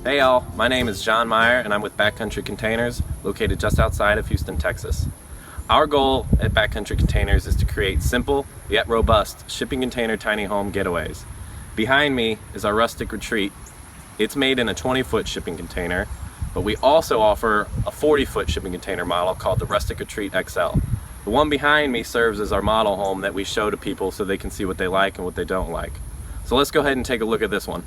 Hey y'all, my name is John Meyer and I'm with BackCountry Containers, located just outside of Houston, Texas. Our goal at BackCountry Containers is to create simple yet robust shipping container tiny home getaways. Behind me is our Rustic Retreat. It's made in a 20-foot shipping container, but we also offer a 40-foot shipping container model called the Rustic Retreat XL. The one behind me serves as our model home that we show to people so they can see what they like and what they don't like. So let's go ahead and take a look at this one.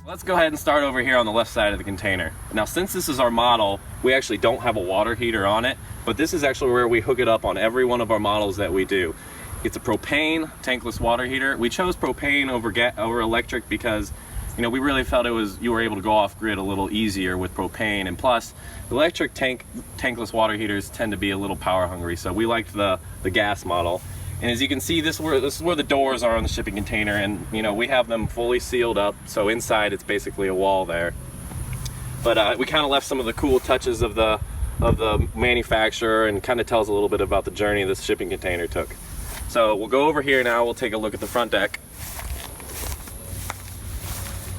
Let's go ahead and start over here on the left side of the container. Now, since this is our model, we actually don't have a water heater on it, but this is actually where we hook it up on every one of our models that we do. It's a propane tankless water heater. We chose propane over electric because, you know, we really felt you were able to go off grid a little easier with propane, and plus electric tankless water heaters tend to be a little power hungry, so we liked the gas model. And as you can see, this is where the doors are on the shipping container, and you know, we have them fully sealed up, so inside it's basically a wall there. But we kind of left some of the cool touches of the manufacturer, and kind of tells a little bit about the journey this shipping container took. So we'll go over here now, we'll take a look at the front deck.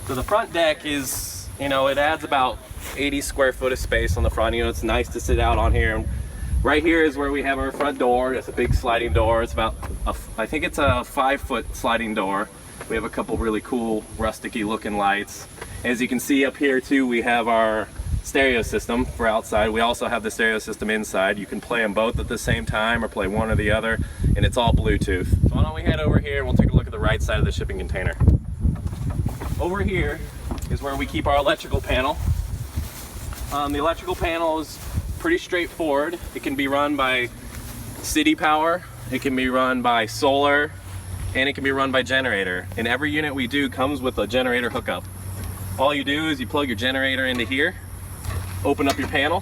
So the front deck is, you know, it adds about 80 square foot of space on the front. You know, it's nice to sit out on here. Right here is where we have our front door. It's a big sliding door. It's about, I think it's a 5-foot sliding door. We have a couple really cool rustic-y looking lights. As you can see up here too, we have our stereo system for outside. We also have the stereo system inside. You can play them both at the same time or play one or the other, and it's all Bluetooth. So why don't we head over here and we'll take a look at the right side of the shipping container. Over here is where we keep our electrical panel. The electrical panel is pretty straightforward. It can be run by city power, it can be run by solar, and it can be run by generator. And every unit we do comes with a generator hookup. All you do is you plug your generator into here, open up your panel,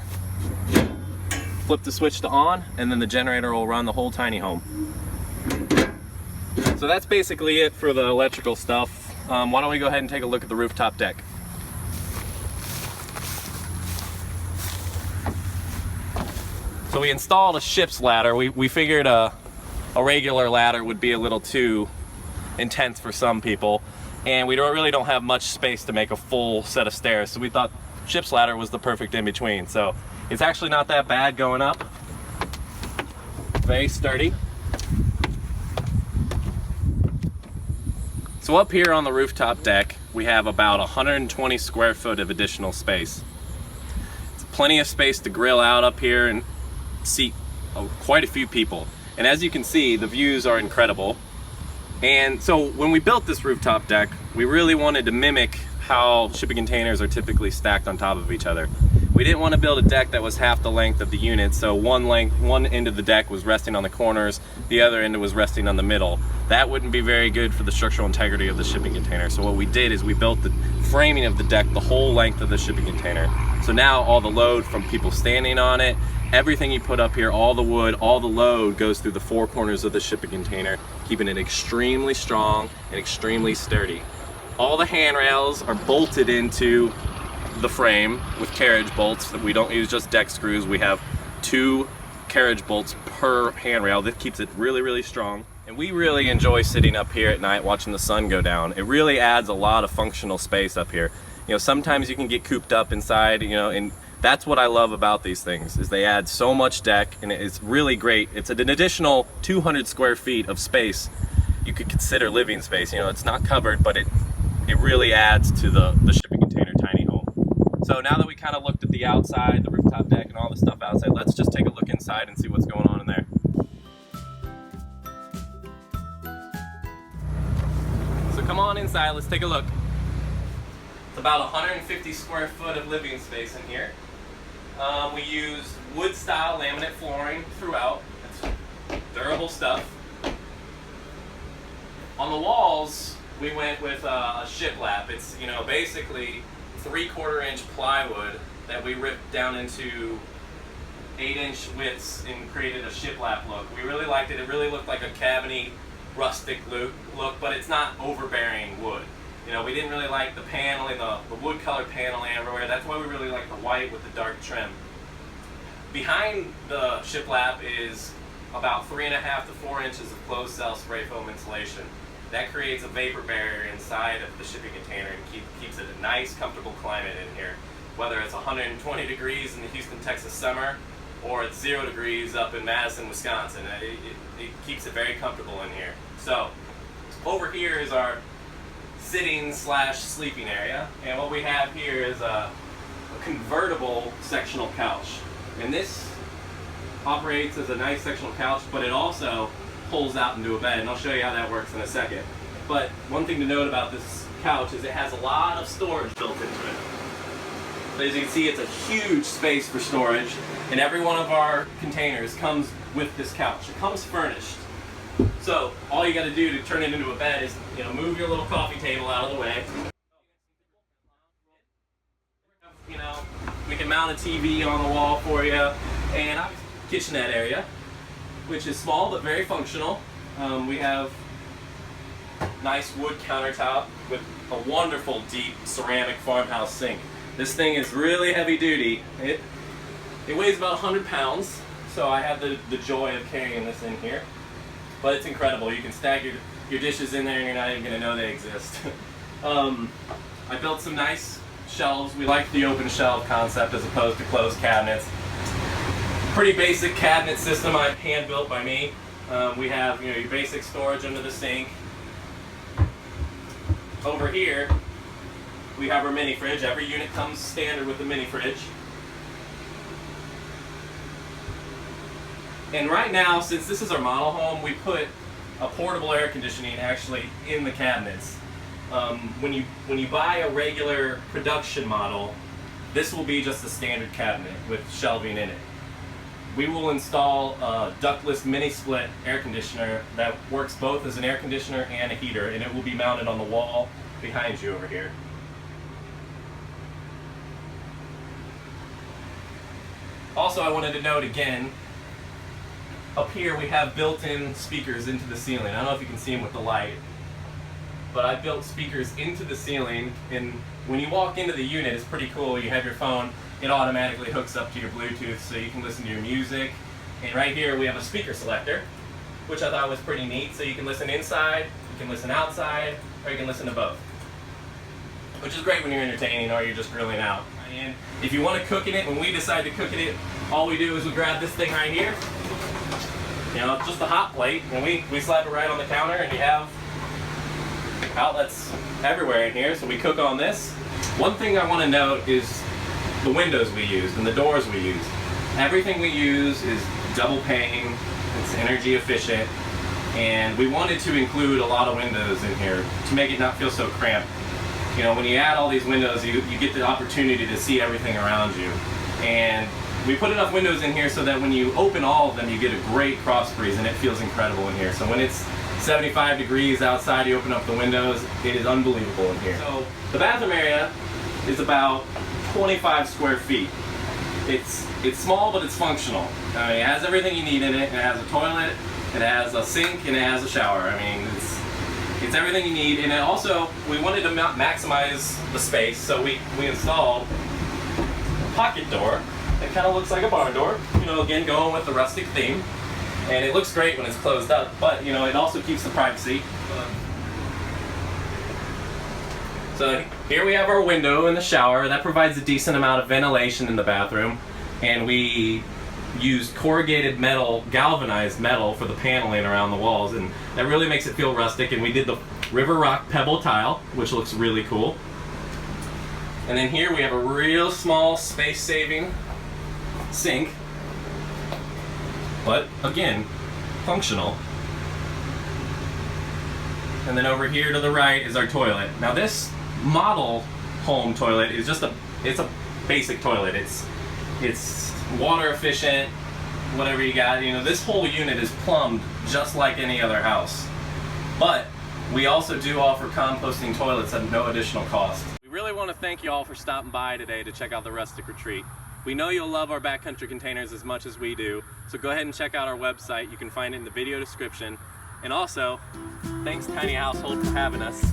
flip the switch to on, and then the generator will run the whole tiny home. So that's basically it for the electrical stuff. Why don't we go ahead and take a look at the rooftop deck. So we installed a ship's ladder. We figured a regular ladder would be a little too intense for some people, and we really don't have much space to make a full set of stairs, so we thought ship's ladder was the perfect in between. So it's actually not that bad going up. Very sturdy. So up here on the rooftop deck, we have about 120 square foot of additional space. It's plenty of space to grill out up here and seat quite a few people. And as you can see, the views are incredible. And so when we built this rooftop deck, we really wanted to mimic how shipping containers are typically stacked on top of each other. We didn't want to build a deck that was half the length of the unit, so one end of the deck was resting on the corners, the other end was resting on the middle. That wouldn't be very good for the structural integrity of the shipping container. So what we did is we built the framing of the deck the whole length of the shipping container. So now all the load from people standing on it, everything you put up here, all the wood, all the load goes through the four corners of the shipping container, keeping it extremely strong and extremely sturdy. All the handrails are bolted into the frame with carriage bolts. We don't use just deck screws. We have 2 carriage bolts per handrail. That keeps it really, really strong. And we really enjoy sitting up here at night watching the sun go down. It really adds a lot of functional space up here. You know, sometimes you can get cooped up inside, you know, and that's what I love about these things, is they add so much deck, and it's really great. It's an additional 200 square feet of space you could consider living space. You know, it's not covered, but it really adds to the shipping container tiny home. So now that we kind of looked at the outside, the rooftop deck, and all the stuff outside, let's just take a look inside and see what's going on in there. So come on inside, let's take a look. It's about 150 square foot of living space in here. We used wood style laminate flooring throughout. It's durable stuff. On the walls, we went with a shiplap. It's, you know, basically 3/4 inch plywood that we ripped down into 8-inch widths and created a shiplap look. We really liked it. It really looked like a cabiny, rustic look, but it's not overbearing wood. You know, we didn't really like the paneling, the wood color paneling everywhere. That's why we really like the white with the dark trim. Behind the shiplap is about 3.5 to 4 inches of closed cell spray foam insulation. That creates a vapor barrier inside of the shipping container and keeps it a nice, comfortable climate in here. Whether it's 120 degrees in the Houston, Texas summer, or it's 0 degrees up in Madison, Wisconsin. It keeps it very comfortable in here. So, over here is our sitting / sleeping area. And what we have here is a convertible sectional couch. And this operates as a nice sectional couch, but it also pulls out into a bed, and I'll show you how that works in a second. But one thing to note about this couch is it has a lot of storage built into it. But as you can see, it's a huge space for storage, and every one of our containers comes with this couch. It comes furnished. So all you got to do to turn it into a bed is, move your little coffee table out of the way. We can mount a TV on the wall for you, and kitchenette area, which is small but very functional. We have nice wood countertop with a wonderful deep ceramic farmhouse sink. This thing is really heavy duty. It weighs about 100 pounds, so I have the joy of carrying this in here. But it's incredible. You can stack your dishes in there and you're not even going to know they exist. I built some nice shelves. We like the open shelf concept as opposed to closed cabinets. Pretty basic cabinet system hand built by me. We have your basic storage under the sink. Over here we have our mini fridge. Every unit comes standard with the mini fridge. And right now, since this is our model home, we put a portable air conditioning actually in the cabinets. When you buy a regular production model, this will be just a standard cabinet with shelving in it. We will install a ductless mini split air conditioner that works both as an air conditioner and a heater, and it will be mounted on the wall behind you over here. Also, I wanted to note again, up here we have built-in speakers into the ceiling. I don't know if you can see them with the light, but I built speakers into the ceiling, and when you walk into the unit, it's pretty cool. You have your phone, it automatically hooks up to your Bluetooth so you can listen to your music. And right here we have a speaker selector, which I thought was pretty neat. So you can listen inside, you can listen outside, or you can listen to both. Which is great when you're entertaining or you're just grilling out. And if you want to cook in it, when we decide to cook in it, all we do is we grab this thing right here. Just a hot plate, and we slap it right on the counter, and you have outlets everywhere in here, so we cook on this. One thing I want to note is the windows we use and the doors we use. Everything we use is double pane, it's energy efficient, and we wanted to include a lot of windows in here to make it not feel so cramped. When you add all these windows, you get the opportunity to see everything around you. And we put enough windows in here so that when you open all of them, you get a great cross breeze, and it feels incredible in here. So when it's 75 degrees outside, you open up the windows, it is unbelievable in here. So the bathroom area is about 25 square feet. It's small, but it's functional. It has everything you need in it. It has a toilet, it has a sink, and it has a shower. It's everything you need. And it also, we wanted to maximize the space, so we installed a pocket door. It kind of looks like a barn door, again going with the rustic theme. And it looks great when it's closed up, but it also keeps the privacy. So here we have our window in the shower. That provides a decent amount of ventilation in the bathroom. And we used corrugated metal, galvanized metal for the paneling around the walls, and that really makes it feel rustic. And we did the River Rock pebble tile, which looks really cool. And then here we have a real small space-saving sink, but again, functional. And then over here to the right is our toilet. Now this model home toilet is it's a basic toilet. It's water efficient, whatever you got. This whole unit is plumbed just like any other house. But we also do offer composting toilets at no additional cost. We really want to thank you all for stopping by today to check out the Rustic Retreat. We know you'll love our BackCountry containers as much as we do, so go ahead and check out our website. You can find it in the video description. And also, thanks TinyHousehold for having us.